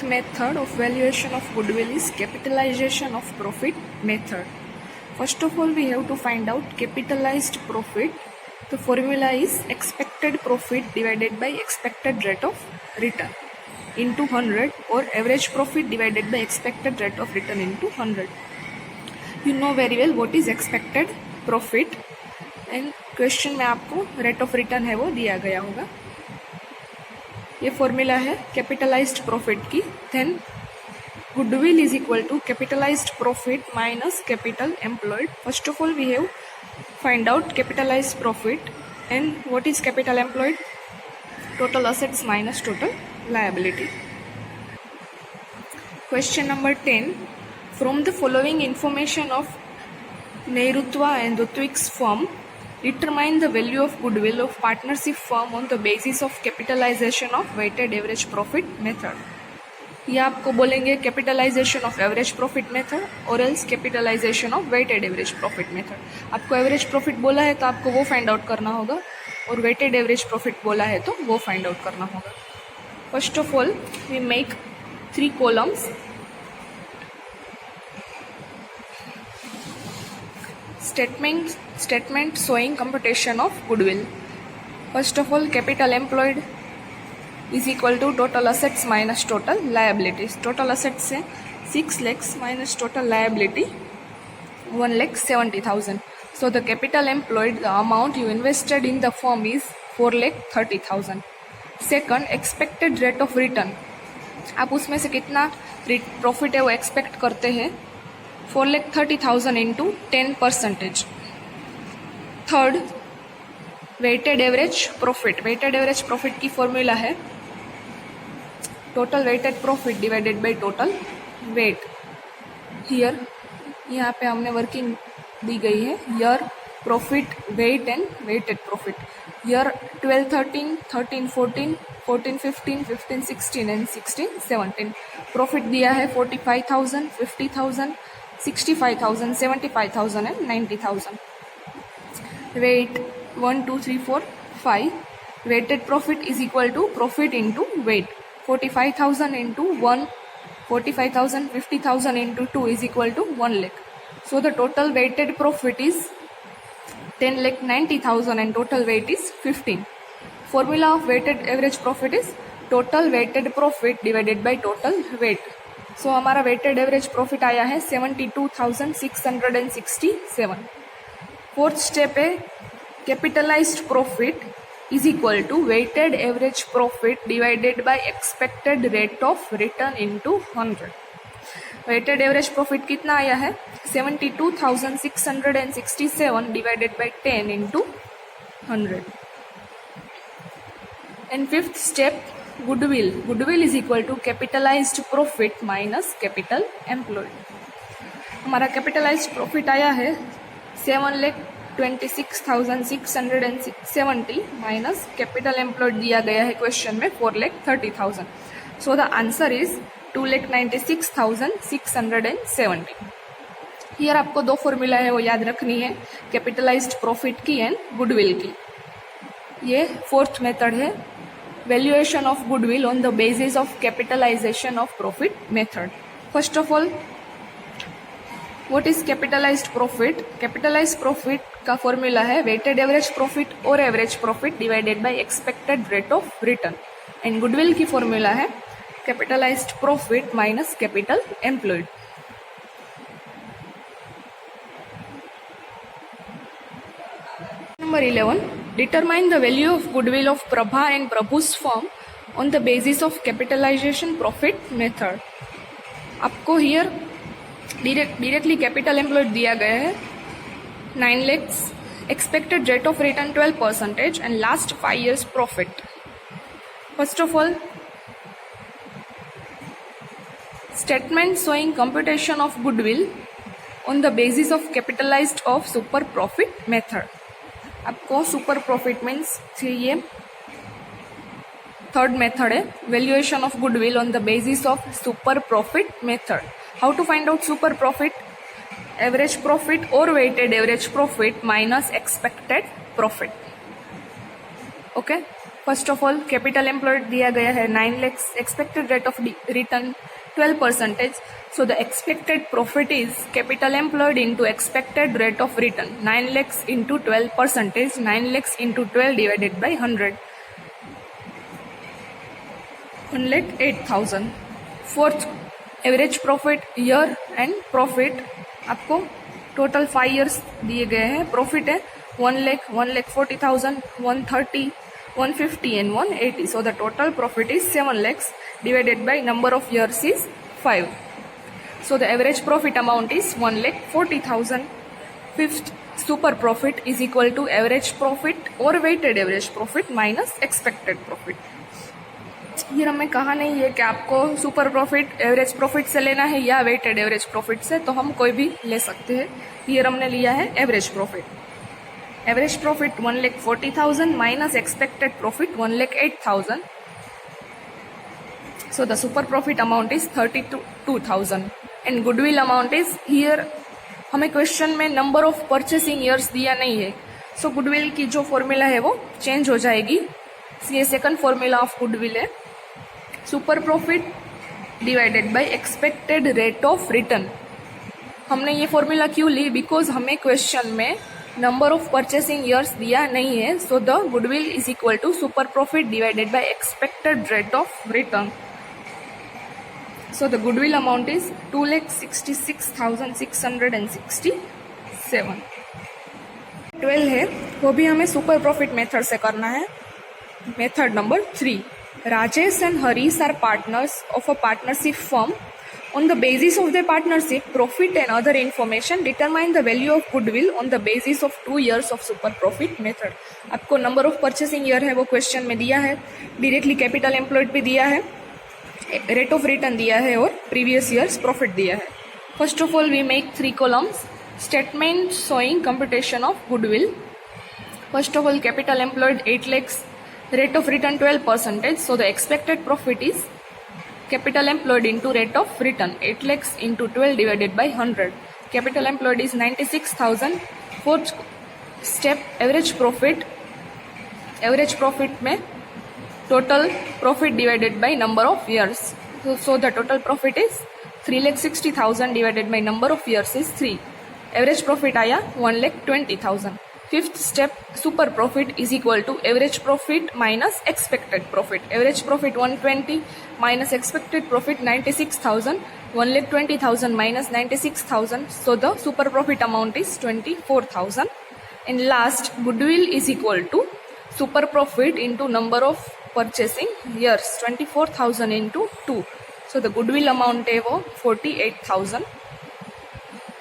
Fourth method of valuation of goodwill is capitalization of profit method. First of all, we have to find out capitalized profit. The formula is expected profit divided by expected rate of return into 100, or average profit divided by expected rate of return into 100. You know very well what is expected profit, and question में आपको rate of return है वो दिया गया होगा. ये formula है capitalised profit की. Then goodwill is equal to capitalised profit minus capital employed. First of all we have find out capitalised profit and what is capital employed. Total assets minus total liability. Question number 10. From the following information of Nehrutwa and Ritwik's firm, determine the value of goodwill of partnership firm on the basis of capitalization of weighted average profit method. ये आपको बोलेंगे capitalisation of average profit method और else capitalisation of weighted average profit method. आपको average profit बोला है तो आपको वो फाइंड आउट करना होगा, और वेटेड एवरेज प्रॉफिट बोला है तो वो फाइंड आउट करना होगा. First of all we make 3 columns. Statement showing computation of goodwill. First of all, capital employed is equal to total assets minus total liabilities. Total assets है 6 lakhs minus total liability 1,70,000. So the capital employed, the amount you invested in the firm is 4,30,000. Second, expected rate of return. आप उसमें से कितना profit है वो expect करते हैं. 4,30,000 into 10%. Third, weighted average profit. Weighted average profit की formula है total weighted profit divided by total weight. Here यहाँ पे हमने वर्किंग दी गई है. Year, profit, weight and weighted profit. Year 12, 13, 13, 14, 14, 15, 15, 16 and 16, 17. Profit दिया है 45,000, 50,000, 65,000, 75,000 and 90,000. Weight 1, 2, 3, 4, 5. Weighted profit is equal to profit into weight. 45,000 into 1, 45,000, 50,000 into 2 is equal to 1 lakh. So the total weighted profit is 10,90,000 and total weight is 15. Formula of weighted average profit is total weighted profit divided by total weight. सो हमारा weighted average profit आया है 72,667. Fourth step है capitalised profit is equal to weighted average profit divided by expected rate of return into 100. Weighted average profit कितना आया है 72,667 divided by 10 into 100. And fifth step goodwill is equal to capitalised profit minus capital employed. हमारा capitalised profit आया है 7,26,670 minus capital employed दिया गया है question में 4,30,000. So the answer is 2,96,670. Here आपको 2 फॉर्मूला है वो याद रखनी है, कैपिटलाइज्ड प्रॉफिट की एंड गुडविल की. ये फोर्थ मेथड है, valuation of goodwill on the basis of capitalization of profit method. First of all, what is capitalized profit? Capitalized profit का formula है weighted average profit or average profit divided by expected rate of return. and goodwill की formula है capitalized profit minus capital employed. Number 11. Determine the value of goodwill of Prabha and Prabhu's firm on the basis of capitalization profit method. आपको here directly capital employed दिया गया है 9 lakhs, expected rate of return 12% and last 5 years profit. First of all, statement showing computation of goodwill on the basis of capitalized of super profit method. आपको super profit means चाहिए. Third method है valuation of goodwill on the basis of super profit method. How to find out super profit? Average profit और weighted average profit minus expected profit. Okay, first of all capital employed दिया गया है 9 lakhs, expected rate of return 12%. So the expected profit is capital employed into expected rate of return. 9 lakhs into 12%. 9 lakhs into 12 divided by 100. 1,08,000. Fourth, average profit year and profit आपको total 5 years दिए गए हैं. Profit है 1 lakh, 1,40,000, 130, 150 and 180. So the total profit is 7 lakhs divided by number of years is 5. So the average profit amount is 1,40,000. Fifth, super profit is equal to average profit or weighted average profit minus expected profit. ये हमें कहा नहीं है कि आपको super profit average profit से लेना है या वेटेड एवरेज प्रॉफिट से, तो हम कोई भी ले सकते हैं. ये हमने लिया है average profit. Average profit 1,40,000 minus expected profit 1,08,000. So the super profit amount is 32,000 and goodwill amount is here. हमें क्वेश्चन में नंबर ऑफ परचेसिंग ईयर्स दिया नहीं है, सो गुडविल की जो फॉर्मूला है वो चेंज हो जाएगी. ये सेकंड फॉर्मूला ऑफ गुडविल है super profit divided by expected rate of return. हमने ये फॉर्मूला क्यों ली? बिकॉज हमें क्वेश्चन में नंबर ऑफ परचेसिंग ईयर्स दिया नहीं है. So the goodwill is equal to super profit divided by expected rate of return. So the goodwill amount is 2,66,667. 12 है, वो भी हमें सुपर प्रॉफिट मेथड से करना है. Method number 3. Rajesh and Harish are partners of a partnership firm. On the basis of their partnership, profit and other information determine the value of goodwill on the basis of 2 years of super profit method. आपको number of purchasing year है वो question में दिया है, directly capital employed भी दिया है, rate of return दिया है और प्रीवियस ईयर्स प्रॉफिट दिया है. First of all we make 3 columns. Statement showing computation of goodwill. First of all capital employed 8 lakhs, rate of return 12%. So the expected profit is capital employed into rate of return 8 lakhs into 12 divided by 100. Capital employed is 96,000. Fourth step, average profit. Average profit में total profit divided by number of years. So the total profit is 3,60,000 divided by number of years is 3. Average profit आया 1,20,000. Fifth step, super profit is equal to average profit minus expected profit. Average profit 120 minus expected profit 96,000. 1,20,000 minus 96,000. So the super profit amount is 24,000. And last, goodwill is equal to super profit into number of purchasing years. 24,000 into 2. So the goodwill amount है वो 48,000